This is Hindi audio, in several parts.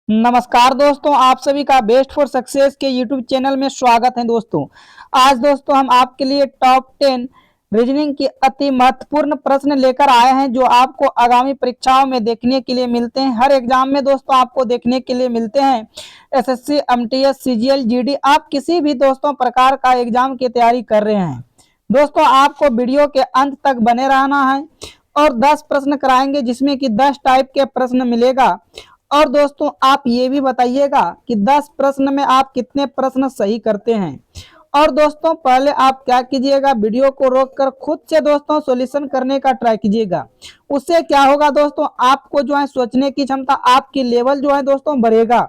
नमस्कार दोस्तों, आप सभी का बेस्ट फॉर सक्सेस के यूट्यूब चैनल में स्वागत है। दोस्तों आज दोस्तों हम आपके लिए टॉप 10 रीजनिंग की अति महत्वपूर्ण प्रश्न लेकर आए हैं जो आपको आगामी परीक्षाओं में देखने के लिए मिलते हैं। हर एग्जाम में दोस्तों आपको देखने के लिए मिलते हैं। एसएससी, एमटीएस, सीजीएल, जीडी, आप किसी भी दोस्तों प्रकार का एग्जाम की तैयारी कर रहे हैं दोस्तों, आपको वीडियो के अंत तक बने रहना है और 10 प्रश्न कराएंगे जिसमें कि 10 टाइप के प्रश्न मिलेगा। और दोस्तों आप ये भी बताइएगा कि 10 प्रश्न में आप कितने प्रश्न सही करते हैं। और दोस्तों पहले आप क्या कीजिएगा, वीडियो को रोककर खुद से दोस्तों सॉल्यूशन करने का ट्राई कीजिएगा। उससे क्या होगा दोस्तों, आपको जो है सोचने की क्षमता, आपकी लेवल जो है दोस्तों बढ़ेगा।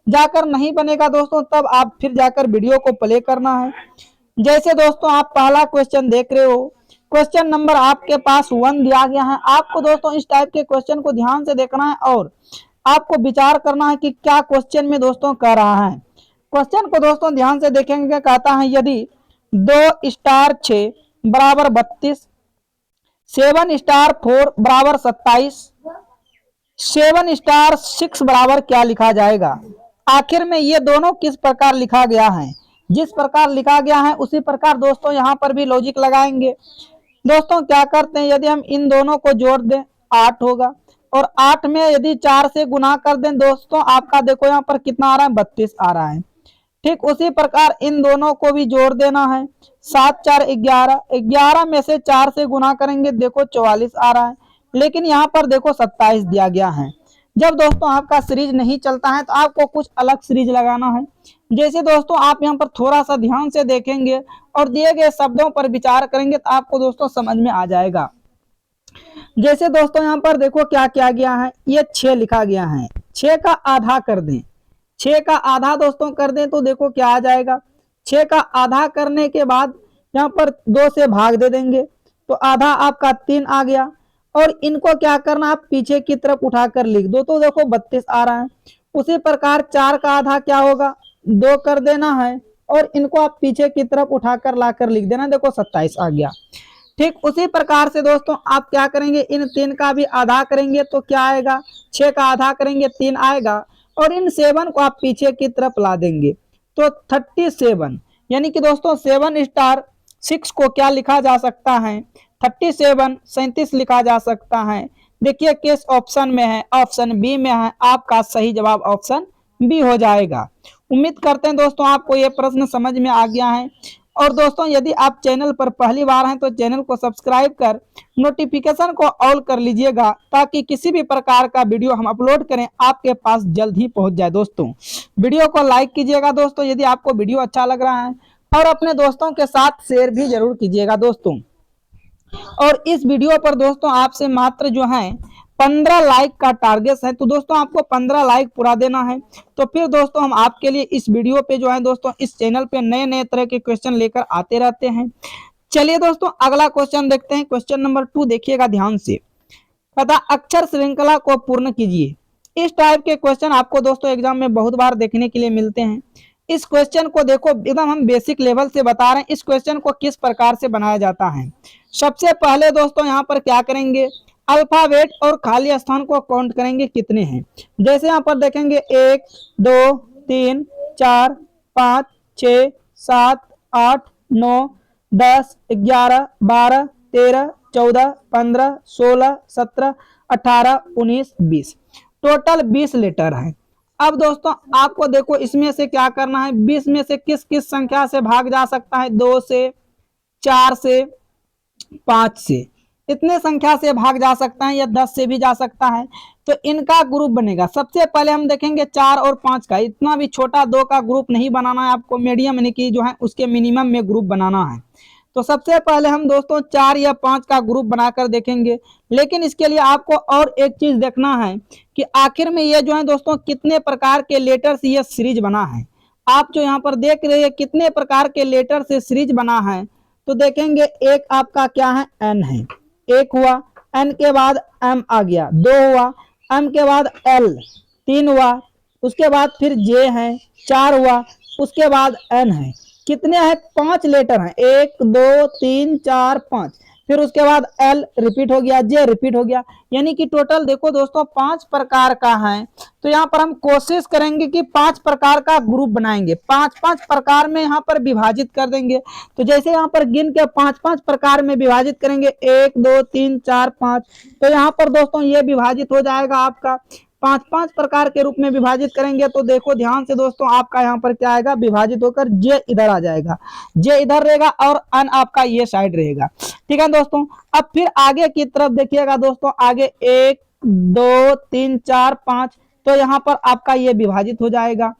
जाकर नहीं बनेगा दोस्तों तब आप फिर जाकर वीडियो को प्ले करना है। जैसे दोस्तों आप पहला क्वेश्चन देख रहे हो, क्वेश्चन नंबर आपके पास 1 दिया गया है। आपको दोस्तों इस टाइप के क्वेश्चन को ध्यान से देखना है और आपको विचार करना है कि क्या क्वेश्चन में दोस्तों कह रहा है। क्वेश्चन को दोस्तों ध्यान से देखेंगे, क्या कहता है, यदि 2 स्टार 6 बराबर 32, 7 स्टार 4 बराबर 27, 7 स्टार 6 बराबर क्या लिखा जाएगा। आखिर में ये दोनों किस प्रकार लिखा गया है। जिस प्रकार लिखा गया है उसी प्रकार दोस्तों यहाँ पर भी लॉजिक लगाएंगे। दोस्तों क्या करते हैं, यदि हम इन दोनों को जोड़ दें 8 होगा और 8 में यदि 4 से गुना कर दें दोस्तों, आपका देखो यहाँ पर कितना आ रहा है, 32 आ रहा है। ठीक उसी प्रकार इन दोनों को भी जोड़ देना है। 7 4 11, 11 में से 4 से गुना करेंगे, देखो 44 आ रहा है। लेकिन यहाँ पर देखो 27 दिया गया है। जब दोस्तों आपका सीरीज नहीं चलता है तो आपको कुछ अलग सीरीज लगाना है। जैसे दोस्तों आप यहाँ पर थोड़ा सा ध्यान से देखेंगे और दिए गए शब्दों पर विचार करेंगे तो आपको दोस्तों समझ में आ जाएगा। जैसे दोस्तों यहाँ पर देखो क्या किया गया है, ये 6 लिखा गया है। 6 का आधा कर दें, 6 का आधा दोस्तों कर दें तो देखो क्या आ जाएगा। 6 का आधा करने के बाद यहाँ पर 2 से भाग दे देंगे तो आधा आपका 3 आ गया। और इनको क्या करना, आप पीछे की तरफ उठाकर लिख दो तो देखो 32 आ रहा है। उसी प्रकार 4 का आधा क्या होगा, 2 कर देना है और इनको आप पीछे की तरफ उठाकर लाकर लिख देना, देखो 27 आ गया। ठीक उसी प्रकार से दोस्तों आप क्या करेंगे, इन 3 का भी आधा करेंगे तो क्या आएगा, 6 का आधा करेंगे 3 आएगा और इन 7 को आप पीछे की तरफ ला देंगे तो 37। यानी कि दोस्तों 7 स्टार 6 को क्या लिखा जा सकता है, 37 37 लिखा जा सकता है। देखिए किस ऑप्शन में है, ऑप्शन बी में है। आपका सही जवाब ऑप्शन बी हो जाएगा। उम्मीद करते हैं दोस्तों आपको ये प्रश्न समझ में आ गया है। और दोस्तों यदि आप चैनल पर पहली बार हैं तो चैनल को सब्सक्राइब कर नोटिफिकेशन को ऑल कर लीजिएगा ताकि किसी भी प्रकार का वीडियो हम अपलोड करें आपके पास जल्द ही पहुंच जाए। दोस्तों वीडियो को लाइक कीजिएगा दोस्तों यदि आपको वीडियो अच्छा लग रहा है, और अपने दोस्तों के साथ शेयर भी जरूर कीजिएगा दोस्तों। और इस वीडियो पर दोस्तों आपसे मात्र जो है 15 लाइक का टारगेट है, तो दोस्तों आपको 15 लाइक पूरा देना है। तो फिर दोस्तों हम आपके लिए इस वीडियो पे जो है दोस्तों इस चैनल पे नए नए तरह के क्वेश्चन लेकर आते रहते हैं। चलिए दोस्तों अगला क्वेश्चन देखते हैं। क्वेश्चन नंबर 2 देखिएगा ध्यान से, पता अक्षर श्रृंखला को पूर्ण कीजिए। इस टाइप के क्वेश्चन आपको दोस्तों एग्जाम में बहुत बार देखने के लिए मिलते हैं। इस क्वेश्चन को देखो एकदम हम बेसिक लेवल से बता रहे हैं इस क्वेश्चन को किस प्रकार से बनाया जाता है। सबसे पहले दोस्तों यहाँ पर क्या करेंगे, अल्फाबेट और खाली स्थान को काउंट करेंगे कितने हैं। जैसे यहाँ पर देखेंगे 1 2 3 4 5 6 7 8 9 10 11 12 13 14 15 16 17 18 19 20, टोटल 20 लेटर है। अब दोस्तों आपको देखो इसमें से क्या करना है, 20 में से किस किस संख्या से भाग जा सकता है, 2 से, 4 से, 5 से, इतने संख्या से भाग जा सकता है या 10 से भी जा सकता है। तो इनका ग्रुप बनेगा। सबसे पहले हम देखेंगे 4 और 5 का, इतना भी छोटा 2 का ग्रुप नहीं बनाना है आपको, मीडियम यानी कि जो है उसके मिनिमम में ग्रुप बनाना है। तो सबसे पहले हम दोस्तों 4 या 5 का ग्रुप बनाकर देखेंगे। लेकिन इसके लिए आपको और एक चीज देखना है कि आखिर में ये जो है दोस्तों कितने प्रकार के लेटर से ये सीरीज बना है। आप जो यहाँ पर देख रहे हैं कितने प्रकार के लेटर से सीरीज बना है, तो देखेंगे एक आपका क्या है, एन है, एक हुआ, एन के बाद एम आ गया, 2 हुआ, एम के बाद एल 3 हुआ, उसके बाद फिर जे है 4 हुआ, उसके बाद एन है, कितने हैं, 5 लेटर हैं, 1 2 3 4 5। फिर उसके बाद L रिपीट हो गया, J रिपीट हो गया, यानी कि टोटल देखो दोस्तों 5 प्रकार का है। तो यहाँ पर हम कोशिश करेंगे कि 5 प्रकार का ग्रुप बनाएंगे, 5-5 प्रकार में यहाँ पर विभाजित कर देंगे। तो जैसे यहाँ पर गिन के 5-5 प्रकार में विभाजित करेंगे, 1 2 3 4 5, तो यहाँ पर दोस्तों ये विभाजित हो जाएगा आपका 5-5 प्रकार के रूप में विभाजित करेंगे। तो देखो ध्यान से दोस्तों, आपका यहाँ पर क्या आएगा, विभाजित होकर J इधर आ जाएगा, J इधर रहेगा और N आपका ये साइड रहेगा। ठीक है दोस्तों, अब फिर आगे की तरफ देखिएगा दोस्तों, आगे 1 2 3 4 5, तो यहाँ पर आपका ये विभाजित हो जाएगा।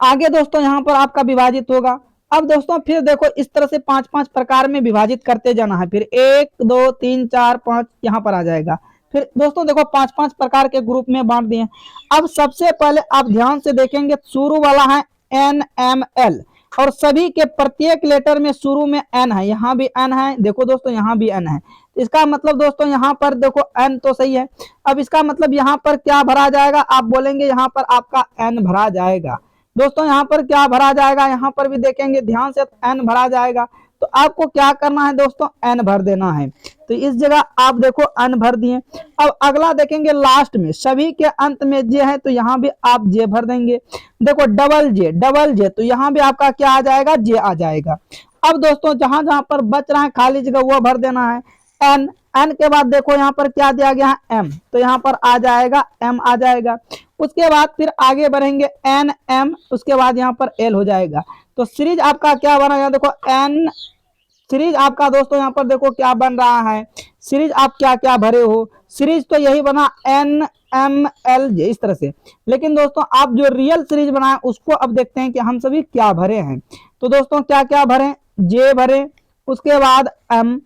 आगे दोस्तों यहाँ पर आपका विभाजित होगा। अब दोस्तों फिर देखो इस तरह से 5-5 प्रकार में विभाजित करते जाना है, फिर 1 2 3 4 5 यहाँ पर आ जाएगा। फिर दोस्तों देखो 5-5 प्रकार के ग्रुप में बांट दिए। अब सबसे पहले आप ध्यान से देखेंगे, शुरू वाला है NML, और सभी के प्रत्येक लेटर में शुरू में N है, यहाँ भी N है, देखो दोस्तों यहाँ भी N है। इसका मतलब दोस्तों यहाँ पर देखो N तो सही है। अब इसका मतलब यहाँ पर क्या भरा जाएगा, आप बोलेंगे यहाँ पर आपका N भरा जाएगा। दोस्तों यहाँ पर क्या भरा जाएगा, यहाँ पर भी देखेंगे ध्यान से, N भरा जाएगा। तो आपको क्या करना है दोस्तों, N भर देना है। तो इस जगह आप देखो N भर दिए। अब अगला देखेंगे लास्ट में, सभी के अंत में J है, तो यहाँ भी आप J भर देंगे। देखो डबल J, तो यहाँ भी आपका क्या आ जाएगा, J आ जाएगा। अब दोस्तों जहां जहां पर बच रहा है खाली जगह वो भर देना है। N के बाद देखो यहाँ पर क्या दिया गया है, M, तो यहाँ पर आ जाएगा M आ जाएगा। उसके बाद फिर आगे बढ़ेंगे NM, उसके बाद यहाँ पर L हो जाएगा। तो सीरीज आपका क्या बना, देखो N सीरीज आपका दोस्तों यहाँ पर देखो क्या बन रहा है, सीरीज आप क्या क्या भरे हो, सीरीज तो यही बना NMLJ इस तरह से। लेकिन दोस्तों आप जो रियल सीरीज बनाए उसको अब देखते हैं कि हम सभी क्या भरे हैं। तो दोस्तों क्या क्या भरे, J भरे, उसके बाद M,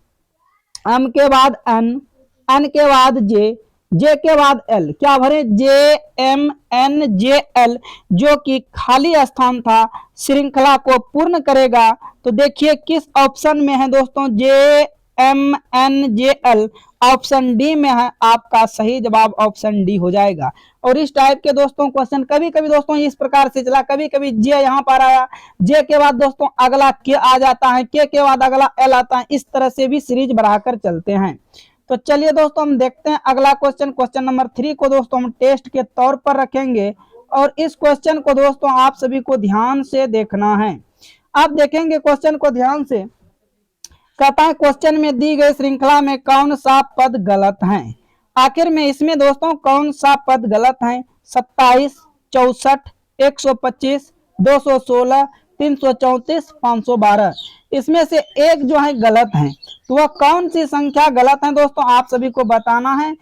M के बाद N, N के बाद J, J के बाद L, क्या भरे, JMNJL, जो कि खाली स्थान था, श्रृंखला को पूर्ण करेगा। तो देखिए किस ऑप्शन में है दोस्तों, JMNJL ऑप्शन डी में है, आपका सही जवाब ऑप्शन डी हो जाएगा। और इस टाइप के दोस्तों क्वेश्चन कभी कभी दोस्तों इस प्रकार से चला, कभी कभी J यहाँ पर आया, J के बाद दोस्तों अगला K आ जाता है, K के बाद अगला L आता है, इस तरह से भी सीरीज बढ़ाकर चलते हैं। तो चलिए दोस्तों हम देखते हैं अगला क्वेश्चन, क्वेश्चन नंबर 3 को दोस्तों हम टेस्ट के तौर पर रखेंगे। और इस क्वेश्चन को दोस्तों आप सभी को ध्यान से देखना है। आप देखेंगे क्वेश्चन को ध्यान से, कहता है क्वेश्चन में दी गई श्रृंखला में कौन सा पद गलत है। आखिर में इसमें दोस्तों कौन सा पद गलत है, 27, 64, 125, 216, 334, 512, इसमें से एक जो है गलत है। तो वह कौन सी संख्या गलत है दोस्तों, आप सभी को बताना है।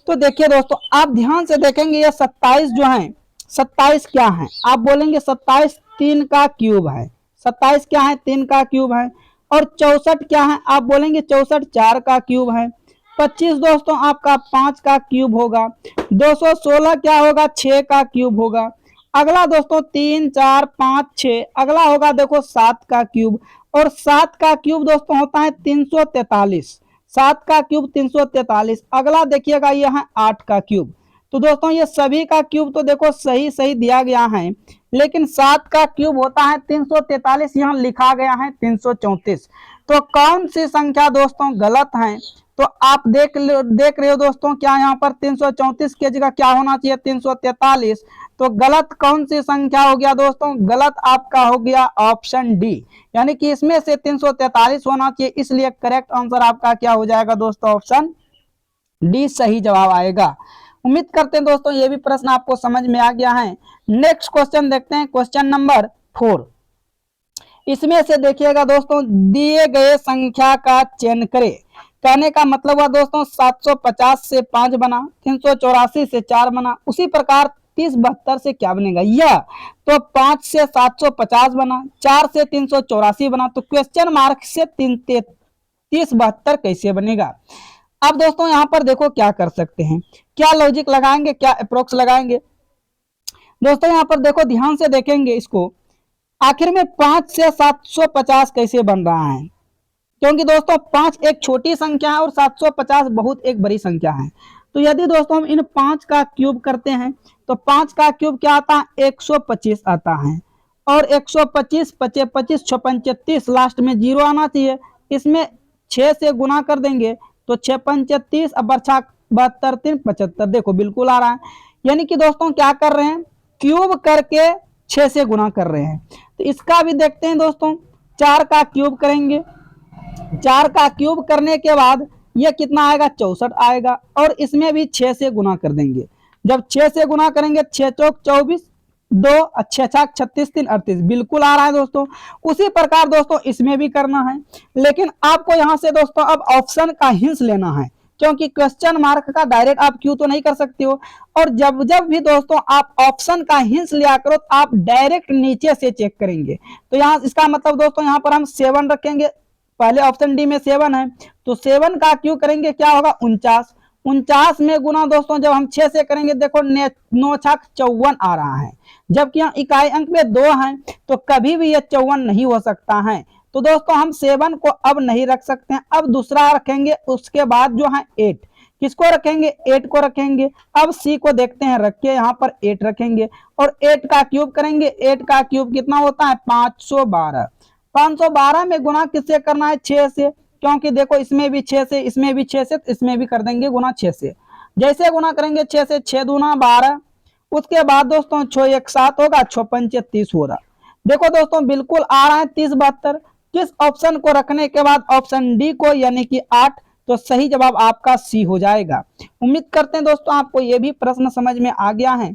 तो देखिए दोस्तों आप ध्यान से देखेंगे, ये 27 जो है, 27 क्या है, आप बोलेंगे 27 3 का क्यूब है, 27 क्या है, 3 का क्यूब है। और 64 क्या है, आप बोलेंगे 64 4 का क्यूब है। 25 दोस्तों आपका 5 का क्यूब होगा। 216 क्या होगा, 6 का क्यूब होगा। अगला दोस्तों 3 4 5 6, अगला होगा देखो 7 का क्यूब। और 7 का क्यूब दोस्तों होता है 343, 7 का क्यूब 343। अगला देखिएगा यह है 8 का क्यूब। तो दोस्तों ये सभी का क्यूब तो देखो सही सही दिया गया है, लेकिन 7 का क्यूब होता है 343, यहाँ लिखा गया है 334। तो कौन सी संख्या दोस्तों गलत है, तो आप देख रहे हो दोस्तों, क्या यहाँ पर 334 की जगह क्या होना चाहिए, 343। तो गलत कौन सी संख्या हो गया दोस्तों, गलत आपका हो गया ऑप्शन डी, यानी कि इसमें से 343 होना चाहिए, इसलिए करेक्ट आंसर आपका क्या हो जाएगा दोस्तों, ऑप्शन डी सही जवाब आएगा। उम्मीद करते हैं दोस्तों ये भी प्रश्न आपको समझ में आ गया है। नेक्स्ट क्वेश्चन देखते हैं, क्वेश्चन नंबर 4। इसमें से देखिएगा दोस्तों, दिए गए संख्या का चयन करें। कहने का मतलब हुआ दोस्तों 750 से 5 बना, 384 से 4 बना, उसी प्रकार 3072 से क्या बनेगा, यह तो 5 से 750 बना, 4 से 384 बना, तो क्वेश्चन मार्क से 3072 कैसे बनेगा। अब दोस्तों यहाँ पर देखो क्या कर सकते हैं, क्या लॉजिक लगाएंगे, क्या अप्रोक्स लगाएंगे। दोस्तों यहाँ पर देखो ध्यान से देखेंगे इसको, आखिर में 5 से 750 कैसे बन रहा है, क्योंकि दोस्तों 5 एक छोटी संख्या है और 750 बहुत एक बड़ी संख्या है। तो यदि दोस्तों हम इन 5 का क्यूब करते हैं तो 5 का क्यूब क्या आता है, 125 आता है। और 125 25 35 लास्ट में 0 आना चाहिए, इसमें 6 से गुना कर देंगे तो 6 पंचे 30, अब बचा 72, 3 75। देखो बिल्कुल आ रहा है। यानी कि दोस्तों क्या कर रहे हैं, क्यूब करके 6 से गुना कर रहे हैं। तो इसका भी देखते हैं दोस्तों, 4 का क्यूब करेंगे, 4 का क्यूब करने के बाद ये कितना आएगा, 64 आएगा, और इसमें भी 6 से गुना कर देंगे। जब 6 से गुना करेंगे 6 चौक 24, 2 अच्छे 36, 3 38, बिल्कुल आ रहा है दोस्तों। उसी प्रकार दोस्तों इसमें भी करना है, लेकिन आपको यहाँ से दोस्तों अब ऑप्शन का हिंस लेना है, क्योंकि क्वेश्चन मार्क का डायरेक्ट आप क्यों तो नहीं कर सकते हो। और जब जब भी दोस्तों आप ऑप्शन का हिंस लिया करो तो आप डायरेक्ट नीचे से चेक करेंगे। तो यहाँ इसका मतलब दोस्तों यहाँ पर हम 7 रखेंगे, पहले ऑप्शन डी में 7 है, तो 7 का क्यों करेंगे, क्या होगा 49, 49 में गुना दोस्तों जब हम 6 से करेंगे, देखो 9 छक 54 आ रहा है, जबकि यहाँ इकाई अंक में 2 है, तो कभी भी ये 54 नहीं हो सकता है। तो दोस्तों हम 7 को अब नहीं रख सकते हैं, अब दूसरा रखेंगे, उसके बाद जो है 8, किसको रखेंगे, 8 को रखेंगे। अब सी को देखते हैं, रख के यहाँ पर 8 रखेंगे और 8 का क्यूब करेंगे। 8 का क्यूब कितना होता है, 512। 512 में गुना किससे करना है, 6 से, क्योंकि देखो इसमें भी 6 से, इसमें भी 6 से, इसमें भी कर देंगे गुना 6 से। जैसे गुना करेंगे 6 से, 6 दूना 12, उसके बाद दोस्तों 6 1 7 होगा, 6 पंचे 30 हो रहा। देखो दोस्तों बिल्कुल आ रहा है 30 72। किस ऑप्शन को रखने के बाद, ऑप्शन डी को, यानी कि 8, तो सही जवाब आपका सी हो जाएगा। उम्मीद करते हैं दोस्तों आपको यह भी प्रश्न समझ में आ गया है।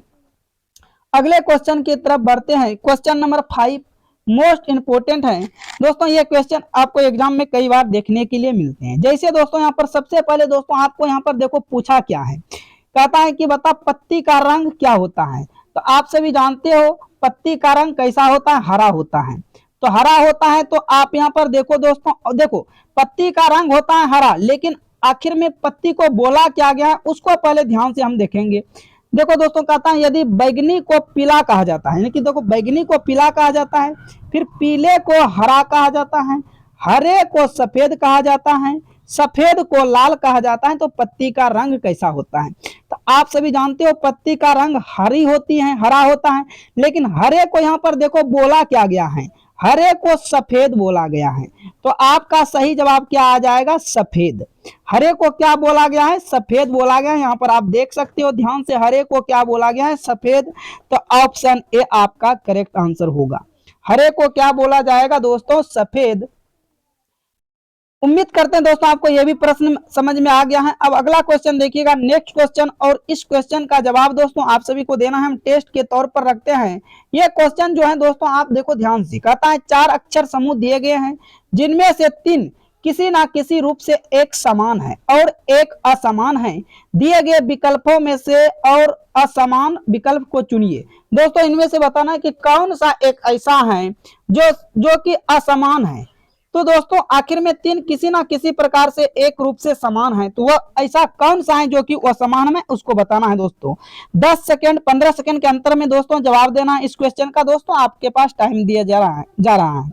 अगले क्वेश्चन की तरफ बढ़ते हैं। क्वेश्चन नंबर 5 मोस्ट इंपोर्टेंट है दोस्तों। ये क्वेश्चन आपको एग्जाम में कई बार देखने के लिए मिलते हैं। जैसे दोस्तों यहाँ पर सबसे पहले दोस्तों आपको यहाँ पर देखो पूछा क्या है, कहता है कि बता पत्ती का रंग क्या होता है। तो आप सभी जानते हो पत्ती का रंग कैसा होता है, हरा होता है। तो हरा होता है, तो आप यहाँ पर देखो दोस्तों, देखो पत्ती का रंग होता है हरा, लेकिन आखिर में पत्ती को बोला क्या गया है उसको पहले ध्यान से हम देखेंगे। देखो दोस्तों कहता है यदि बैगनी को पीला कहा जाता है, यानी कि देखो बैगनी को पीला कहा जाता है, फिर पीले को हरा कहा जाता है, हरे को सफेद कहा जाता है, सफेद को लाल कहा जाता है, तो पत्ती का रंग कैसा होता है। तो आप सभी जानते हो पत्ती का रंग हरी होती है, हरा होता है, लेकिन हरे को यहाँ पर देखो बोला क्या गया है, हरे को सफेद बोला गया है। तो आपका सही जवाब क्या आ जाएगा, सफेद। हरे को क्या बोला गया है, सफेद बोला गया है। यहाँ पर आप देख सकते हो ध्यान से, हरे को क्या बोला गया है, सफेद। तो ऑप्शन ए आपका करेक्ट आंसर होगा। हरे को क्या बोला जाएगा दोस्तों, सफेद। उम्मीद करते हैं दोस्तों आपको यह भी प्रश्न समझ में आ गया है। अब अगला क्वेश्चन देखिएगा, नेक्स्ट क्वेश्चन, और इस क्वेश्चन का जवाब दोस्तों आप सभी को देना है, हम टेस्ट के तौर पर रखते हैं। यह क्वेश्चन जो है दोस्तों आप देखो ध्यान से, कहता है 4 अक्षर समूह दिए गए हैं जिनमें से 3 किसी ना किसी रूप से एक समान है और एक असमान है। दिए गए विकल्पों में से और असमान विकल्प को चुनिए। दोस्तों इनमें से बताना है कि कौन सा एक ऐसा है जो कि असमान है। तो दोस्तों आखिर में 3 किसी ना किसी प्रकार से एक रूप से समान है, तो वह ऐसा कौन सा है जो कि वह समान है, उसको बताना है दोस्तों। 10 सेकंड 15 सेकंड के अंतर में दोस्तों जवाब देना है इस क्वेश्चन का। दोस्तों आपके पास टाइम दिया जा रहा है।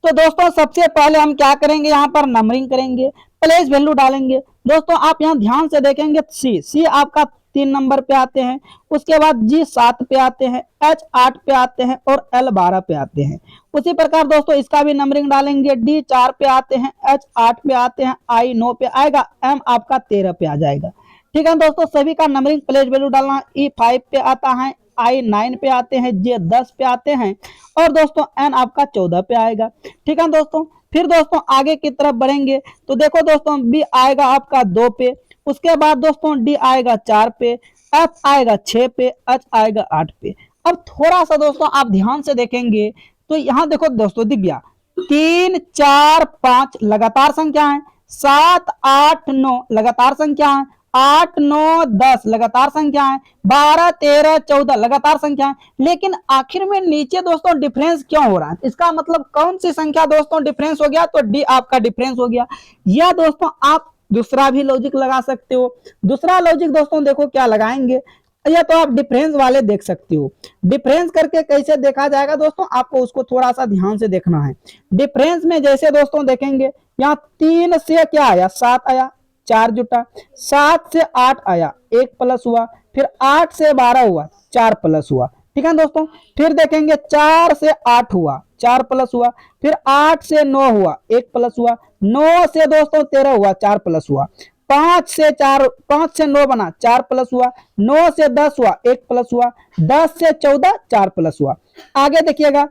तो दोस्तों सबसे पहले हम क्या करेंगे, यहाँ पर नंबरिंग करेंगे, प्लेस वैल्यू डालेंगे। दोस्तों आप यहाँ ध्यान से देखेंगे, सी आपका 3 नंबर पे आते हैं, उसके बाद जी 7 पे आते हैं, एच 8 पे आते हैं और एल 12 पे आते हैं। उसी प्रकार दोस्तों इसका भी नंबरिंग डालेंगे, डी 4 पे आते हैं, एच 8 पे आते हैं, आई 9 पे आएगा, एम आपका 13 पे आ जाएगा। ठीक है दोस्तों, सभी का नंबरिंग प्लेस वैल्यू डालना। ई 5 पे आता है, आई 9 पे आते हैं, जे 10 पे आते हैं और दोस्तों एन आपका 14 पे आएगा। ठीक है दोस्तों, फिर दोस्तों आगे की तरफ बढ़ेंगे तो देखो दोस्तों बी आएगा आपका 2 पे, उसके बाद दोस्तों डी आएगा 4 पे, एफ आएगा 6 पे, एच आएगा 8 पे। अब थोड़ा सा दोस्तों आप ध्यान से देखेंगे तो यहाँ देखो दोस्तों दिख गया 3 4 5 लगातार संख्या है, 7 8 9 लगातार संख्या है, 8 9 10 लगातार संख्या है, 12 13 14 लगातार संख्या है। लेकिन आखिर में नीचे दोस्तों डिफरेंस क्यों हो रहा है, इसका मतलब कौन सी संख्या दोस्तों डिफरेंस हो गया, तो डी आपका डिफरेंस हो गया। या दोस्तों आप दूसरा भी लॉजिक लगा सकते हो। दूसरा लॉजिक दोस्तों देखो क्या लगाएंगे, या तो आप डिफरेंस वाले देख सकते हो। डिफरेंस करके कैसे देखा जाएगा दोस्तों, आपको उसको थोड़ा सा ध्यान से देखना है। डिफरेंस में जैसे दोस्तों देखेंगे, यहाँ 3 से क्या आया, 7 आया, 4 जुटा, 7 से 8 आया, 1 प्लस हुआ, फिर 8 से 12 हुआ, 4 प्लस हुआ, ठीक है दोस्तों। फिर देखेंगे 4 से 8 हुआ, 4 प्लस हुआ। फिर 8 से 9 हुआ, 1 प्लस हुआ। 9 से दोस्तों 13 हुआ, 4 प्लस हुआ। 5 से 9 बना, 4 प्लस हुआ। 9 से 10 हुआ, 1 प्लस हुआ। 10 से 14, 4 प्लस हुआ। आगे देखिएगा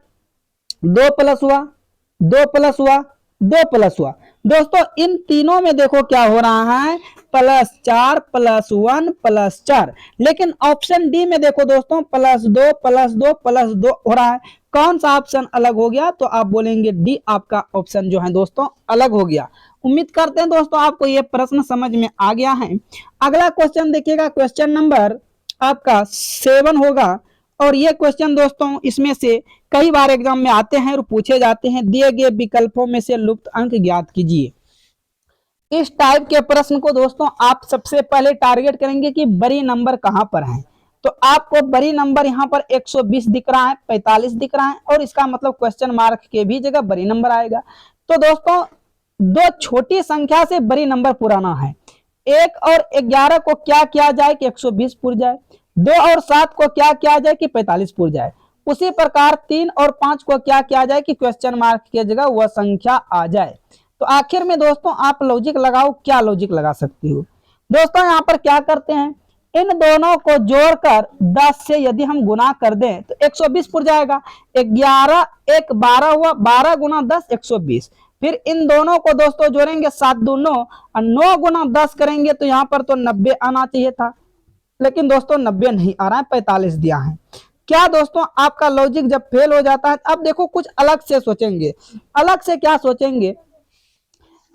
2 प्लस हुआ, 2 प्लस हुआ, 2 प्लस हुआ। दोस्तों इन तीनों में देखो क्या हो रहा है, +4 +1 +4। लेकिन ऑप्शन डी में देखो दोस्तों +2 +2 +2 हो रहा है। कौन सा ऑप्शन अलग हो गया, तो आप बोलेंगे डी आपका ऑप्शन जो है दोस्तों अलग हो गया। उम्मीद करते हैं दोस्तों आपको ये प्रश्न समझ में आ गया है। अगला क्वेश्चन देखिएगा, क्वेश्चन नंबर आपका 7 होगा। और ये क्वेश्चन दोस्तों इसमें से कई बार एग्जाम में आते हैं और पूछे जाते हैं। दिए गए विकल्पों में से लुप्त अंक ज्ञात कीजिए। इस टाइप के प्रश्न को दोस्तों आप सबसे पहले टारगेट करेंगे कि बड़ी नंबर कहां पर है। तो आपको बड़ी नंबर यहाँ पर 120 दिख रहा है, 45 दिख रहा है, और इसका मतलब क्वेश्चन मार्क के भी जगह बड़ी नंबर आएगा। तो दोस्तों दो छोटी संख्या से बड़ी नंबर पुराना है। 1 और 11 को क्या किया जाए कि 120 पुर जाए। 2 और 7 को क्या किया जाए कि 45 पुर जाए। उसी प्रकार 3 और 5 को क्या किया जाए कि क्वेश्चन मार्क की जगह वह संख्या आ जाए। तो आखिर में दोस्तों आप लॉजिक लगाओ, क्या लॉजिक लगा सकती हो। दोस्तों यहाँ पर क्या करते हैं, इन दोनों को जोड़कर 10 से यदि हम गुना कर दें तो 120 पुर जाएगा। 11 1 12 हुआ, 12 गुना 10 120। फिर इन दोनों को दोस्तों जोड़ेंगे, 7 2 9 और 9 गुना 10 करेंगे तो यहाँ पर तो 90 आना चाहिए था, लेकिन दोस्तों 90 नहीं आ रहा है, 45 दिया है। क्या दोस्तों आपका लॉजिक जब फेल हो जाता है, अब देखो कुछ अलग से सोचेंगे। अलग से क्या सोचेंगे,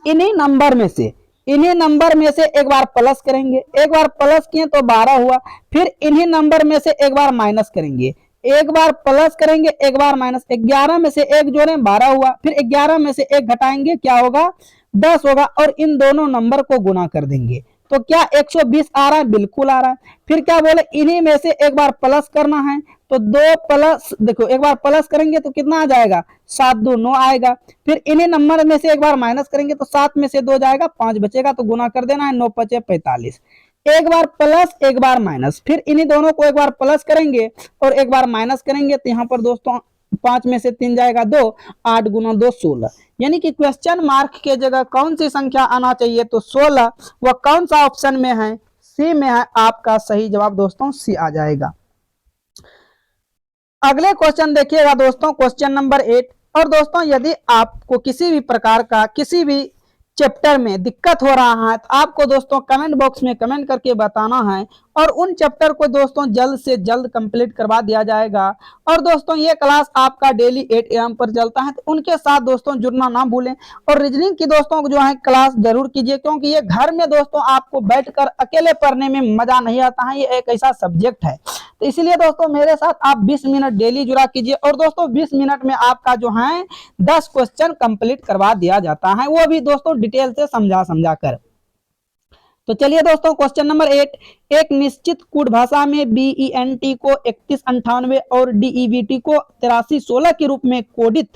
इन्हीं नंबर में से एक बार प्लस करेंगे। एक बार प्लस किए तो 12 हुआ। फिर इन्हीं नंबर में से एक बार माइनस करेंगे। एक बार प्लस करेंगे, एक बार माइनस। 11 में से एक जोड़ें, 12 हुआ। फिर 11 में से एक घटाएंगे, क्या होगा 10 होगा। और इन दोनों नंबर को गुना कर देंगे तो क्या 120 आ रहा है, बिल्कुल आ रहा है। फिर क्या बोले, इन्हीं में से एक बार प्लस करना है तो 2 प्लस, देखो एक बार प्लस करेंगे तो कितना आ जाएगा, 7 2 9 आएगा। फिर इन्हीं नंबर में से एक बार माइनस करेंगे तो 7 में से 2 जाएगा, 5 बचेगा तो गुना कर देना है, 9 5 45। एक बार प्लस एक बार माइनस, फिर इन्हीं दोनों को एक बार प्लस करेंगे और एक बार माइनस करेंगे तो यहाँ पर दोस्तों 5 में से 3 जाएगा 2, 8 गुना 2 16। यानी कि क्वेश्चन मार्क के जगह कौन सी संख्या आना चाहिए, तो 16। वह कौन सा ऑप्शन में है, सी में है। आपका सही जवाब दोस्तों सी आ जाएगा। अगले क्वेश्चन देखिएगा दोस्तों, क्वेश्चन नंबर 8। और दोस्तों यदि आपको किसी भी प्रकार का किसी भी चैप्टर में दिक्कत हो रहा है तो आपको दोस्तों कमेंट बॉक्स में कमेंट करके बताना है, और उन चैप्टर को दोस्तों जल्द से जल्द कंप्लीट करवा दिया जाएगा। और दोस्तों ये क्लास आपका डेली 8 AM पर चलता है, तो उनके साथ दोस्तों जुड़ना ना भूलें। और रीजनिंग की दोस्तों जो है क्लास जरूर कीजिए, क्योंकि ये घर में दोस्तों आपको बैठकर अकेले पढ़ने में मजा नहीं आता है। ये एक ऐसा सब्जेक्ट है, तो इसलिए दोस्तों मेरे साथ आप 20 मिनट डेली जुड़ा कीजिए। और दोस्तों 20 मिनट में आपका जो है 10 क्वेश्चन कंप्लीट करवा दिया जाता है, वो भी दोस्तों डिटेल से समझा कर। तो चलिए दोस्तों क्वेश्चन नंबर 8। एक निश्चित कूट भाषा में BENT को 3198 और DEBT को 8316 के रूप में कोडित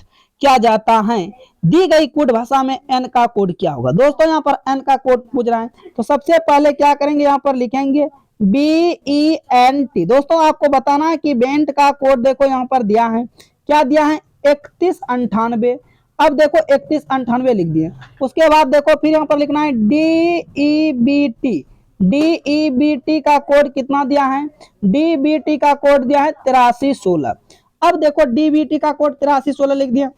किया जाता है। दी गई कोड भाषा में n का कोड क्या होगा। दोस्तों यहाँ पर n का कोड पूछ रहा है, तो सबसे पहले क्या करेंगे, यहाँ पर लिखेंगे BENT। दोस्तों आपको बताना है कि बेंट का कोड देखो यहाँ पर दिया है, क्या दिया है 3198। अब देखो 3198 लिख दिए। उसके बाद देखो फिर यहाँ पर लिखना है DEBT। DEBT का कोड कितना दिया है, DEBT का कोड दिया है 8316। अब देखो DEBT का कोड 8316 लिख दिया।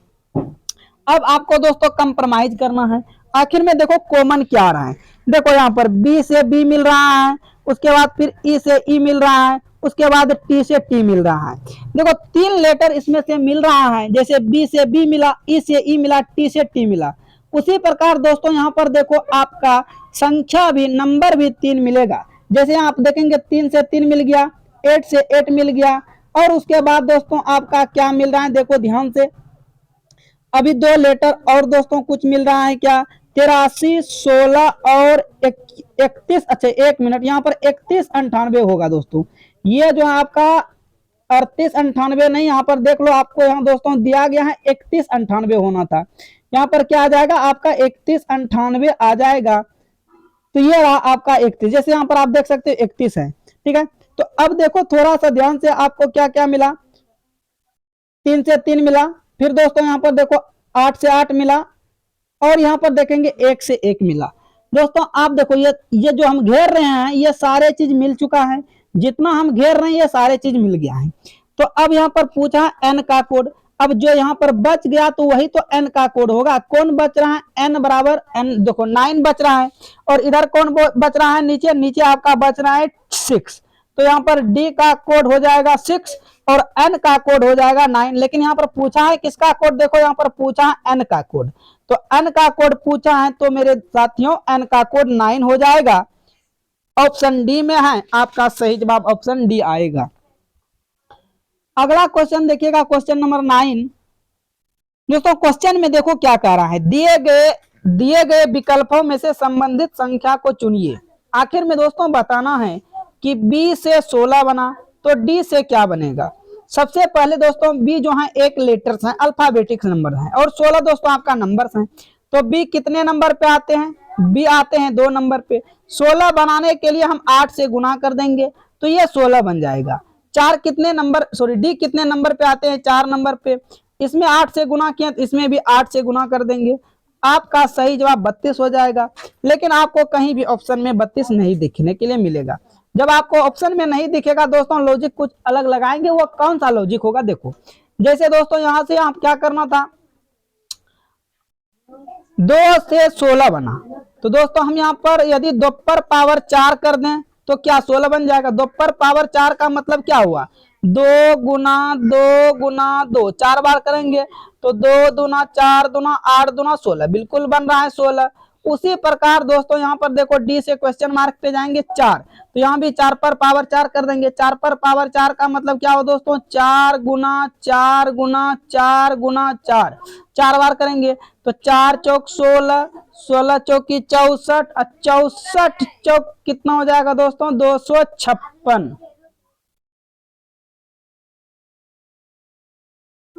अब आपको दोस्तों कंप्रोमाइज करना है। आखिर में देखो कॉमन क्या आ रहा है, देखो यहाँ पर B से B मिल रहा है, उसके बाद फिर E से E मिल रहा है, उसके बाद T से T मिल रहा है। देखो 3 लेटर इसमें से मिल रहा है, जैसे B से B मिला, E से E मिला, T से T मिला। उसी प्रकार दोस्तों यहाँ पर देखो आपका संख्या भी, नंबर भी 3 मिलेगा। जैसे आप देखेंगे 3 से 3 मिल गया, 8 से 8 मिल गया। और उसके बाद दोस्तों आपका क्या मिल रहा है, देखो ध्यान से, अभी 2 लेटर और दोस्तों कुछ मिल रहा है, क्या 8316 और 31। अच्छा 1 मिनट, यहाँ पर 3198 होगा दोस्तों। ये जो है आपका 3898 नहीं, यहाँ पर देख लो आपको यहाँ दोस्तों दिया गया है 3198 होना था। यहाँ पर क्या आ जाएगा आपका 3198 आ जाएगा। तो ये रहा आपका 31, जैसे यहाँ पर आप देख सकते हो 31 है, ठीक है। तो अब देखो थोड़ा सा ध्यान से, आपको क्या क्या मिला, 3 से 3 मिला, फिर दोस्तों यहाँ पर देखो 8 से 8 मिला, और यहाँ पर देखेंगे 1 से 1 मिला। दोस्तों आप देखो ये जो हम घेर रहे हैं ये सारे चीज मिल चुका है, जितना हम घेर रहे हैं ये सारे चीज मिल गया है। तो अब यहाँ पर पूछा n का कोड, अब जो यहाँ पर बच गया तो वही तो n का कोड होगा। कौन बच रहा है, n बराबर n, देखो 9 बच रहा है, और इधर कौन बच रहा है, नीचे नीचे आपका बच रहा है 6। तो यहाँ पर d का कोड हो जाएगा 6 और n का कोड हो जाएगा 9। लेकिन यहाँ पर पूछा है किसका कोड, देखो यहाँ पर पूछा है n का कोड, तो n का कोड पूछा है, तो मेरे साथियों n का कोड 9 हो जाएगा। ऑप्शन डी में है आपका सही जवाब, ऑप्शन डी आएगा। अगला क्वेश्चन देखिएगा, क्वेश्चन नंबर 9। दोस्तों क्वेश्चन में देखो क्या कह रहा है, दिए गए विकल्पों में से संबंधित संख्या को चुनिए। आखिर में दोस्तों बताना है कि b से 16 बना तो d से क्या बनेगा। सबसे पहले दोस्तों b जो है एक लेटर्स है, अल्फाबेटिक नंबर है, और 16 दोस्तों आपका नंबर्स हैं। तो b कितने नंबर पे आते हैं, b आते हैं 2 नंबर पे। 16 बनाने के लिए हम 8 से गुना कर देंगे तो ये 16 बन जाएगा। 4 कितने नंबर, सॉरी d कितने नंबर पे आते हैं, 4 नंबर पे। इसमें 8 से गुना किया तो इसमें भी 8 से गुना कर देंगे, आपका सही जवाब 32 हो जाएगा। लेकिन आपको कहीं भी ऑप्शन में 32 नहीं दिखने के लिए मिलेगा। जब आपको ऑप्शन में नहीं दिखेगा दोस्तों, लॉजिक कुछ अलग लगाएंगे, वो कौन सा लॉजिक होगा देखो। जैसे दोस्तों यहां से आप क्या करना था, 2 से 16 बना, तो दोस्तों हम यहाँ पर यदि 2 पर पावर 4 कर दें तो क्या 16 बन जाएगा। 2 पर पावर 4 का मतलब क्या हुआ, 2 गुना 2 गुना 2, 4 बार करेंगे तो 2 दूना 4 दूना 8 दूना 16, बिल्कुल बन रहा है 16। उसी प्रकार दोस्तों यहाँ पर देखो डी से क्वेश्चन मार्क पे जाएंगे 4, तो यहाँ भी 4 पर पावर 4 कर देंगे। 4 पर पावर 4 का मतलब क्या हो दोस्तों, 4 गुना 4 गुना 4 गुना 4, 4 बार करेंगे तो 4 चौक 16, 16 चौकी 64, 64 चौक कितना हो जाएगा दोस्तों, 256।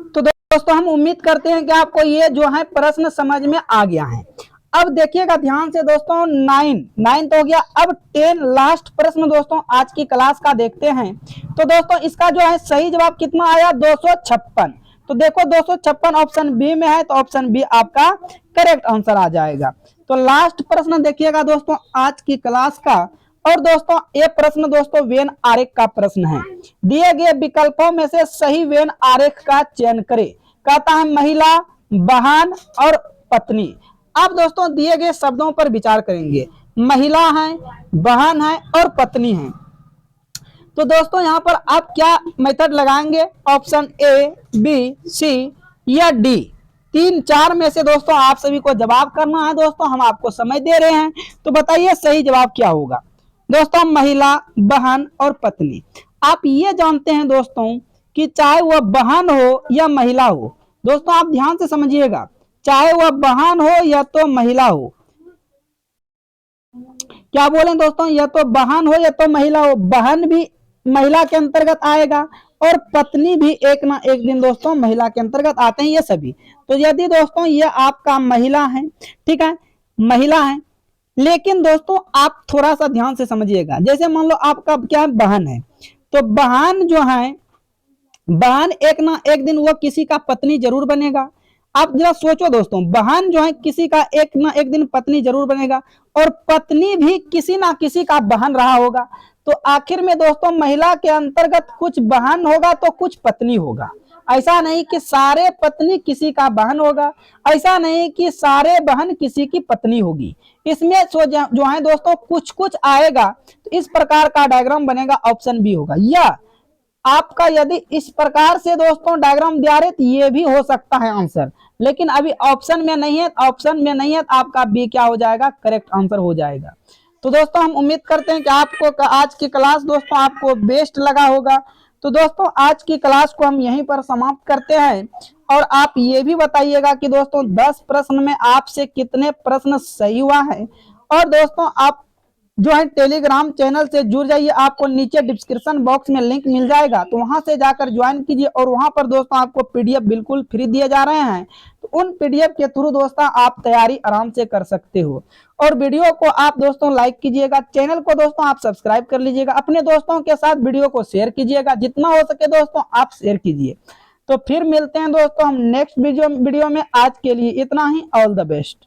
तो दोस्तों हम उम्मीद करते हैं कि आपको ये जो है प्रश्न समझ में आ गया है। अब देखिएगा ध्यान से दोस्तों, 9 तो हो गया। अब 10 लास्ट प्रश्न दोस्तों आज की क्लास का देखते हैं। तो दोस्तों इसका जो है सही जवाब कितना आया, 256। तो देखो 256 ऑप्शन बी में है, तो ऑप्शन बी आपका करेक्ट आंसर आ जाएगा। तो लास्ट प्रश्न देखिएगा दोस्तों आज की क्लास का, और दोस्तों ये प्रश्न दोस्तों वेन आरेख का प्रश्न है। दिए गए विकल्पों में से सही वेन आरेख का चयन करें। कहता है महिला, बहन और पत्नी। अब दोस्तों दिए गए शब्दों पर विचार करेंगे, महिला है, बहन है और पत्नी है। तो दोस्तों यहाँ पर आप क्या मेथड लगाएंगे, ऑप्शन ए, बी, सी या डी, 3-4 में से दोस्तों आप सभी को जवाब करना है। दोस्तों हम आपको समय दे रहे हैं, तो बताइए सही जवाब क्या होगा। दोस्तों महिला, बहन और पत्नी। आप ये जानते हैं दोस्तों कि चाहे वह बहन हो या महिला हो, दोस्तों आप ध्यान से समझिएगा, चाहे वह बहन हो या तो महिला हो, क्या बोले दोस्तों, या तो बहन हो या तो महिला हो, बहन भी महिला के अंतर्गत आएगा और पत्नी भी एक ना एक दिन दोस्तों महिला के अंतर्गत आते हैं ये सभी। तो यदि दोस्तों ये आपका महिला है, ठीक है, महिला है, लेकिन दोस्तों आप थोड़ा सा ध्यान से समझिएगा, जैसे मान लो आपका क्या है, बहन है, तो बहन जो है, बहन एक ना एक दिन वो किसी का पत्नी जरूर बनेगा। आप जरा सोचो दोस्तों, बहन जो है किसी का एक ना एक दिन पत्नी जरूर बनेगा, और पत्नी भी किसी ना किसी का बहन रहा होगा। तो आखिर में दोस्तों महिला के अंतर्गत कुछ बहन होगा तो कुछ पत्नी होगा। ऐसा नहीं कि सारे पत्नी किसी का बहन होगा, ऐसा नहीं कि सारे बहन किसी की पत्नी होगी। इसमें जो है दोस्तों कुछ कुछ आएगा, तो इस प्रकार का डायग्राम बनेगा, ऑप्शन बी होगा। या आपका यदि इस प्रकार से दोस्तों डायग्राम दिया रहे तो ये भी हो सकता है आंसर, लेकिन अभी ऑप्शन में नहीं है, ऑप्शन में नहीं है, तो आपका बी क्या हो जाएगा, करेक्ट आंसर हो जाएगा। तो दोस्तों हम उम्मीद करते हैं कि आपको आज की क्लास दोस्तों आपको बेस्ट लगा होगा। तो दोस्तों आज की क्लास को हम यहीं पर समाप्त करते हैं, और आप ये भी बताइएगा कि दोस्तों 10 प्रश्न में आपसे कितने प्रश्न सही हुआ है, और दोस्तों आप जो है टेलीग्राम चैनल से जुड़ जाइए। आपको नीचे डिस्क्रिप्शन बॉक्स में लिंक मिल जाएगा, तो वहां से जाकर ज्वाइन कीजिए और वहां पर दोस्तों आपको पीडीएफ बिल्कुल फ्री दिए जा रहे हैं। तो उन पीडीएफ के थ्रू दोस्तों आप तैयारी आराम से कर सकते हो। और वीडियो को आप दोस्तों लाइक कीजिएगा, चैनल को दोस्तों आप सब्सक्राइब कर लीजिएगा, अपने दोस्तों के साथ वीडियो को शेयर कीजिएगा, जितना हो सके दोस्तों आप शेयर कीजिए। तो फिर मिलते हैं दोस्तों हम नेक्स्ट वीडियो में। आज के लिए इतना ही। All the best.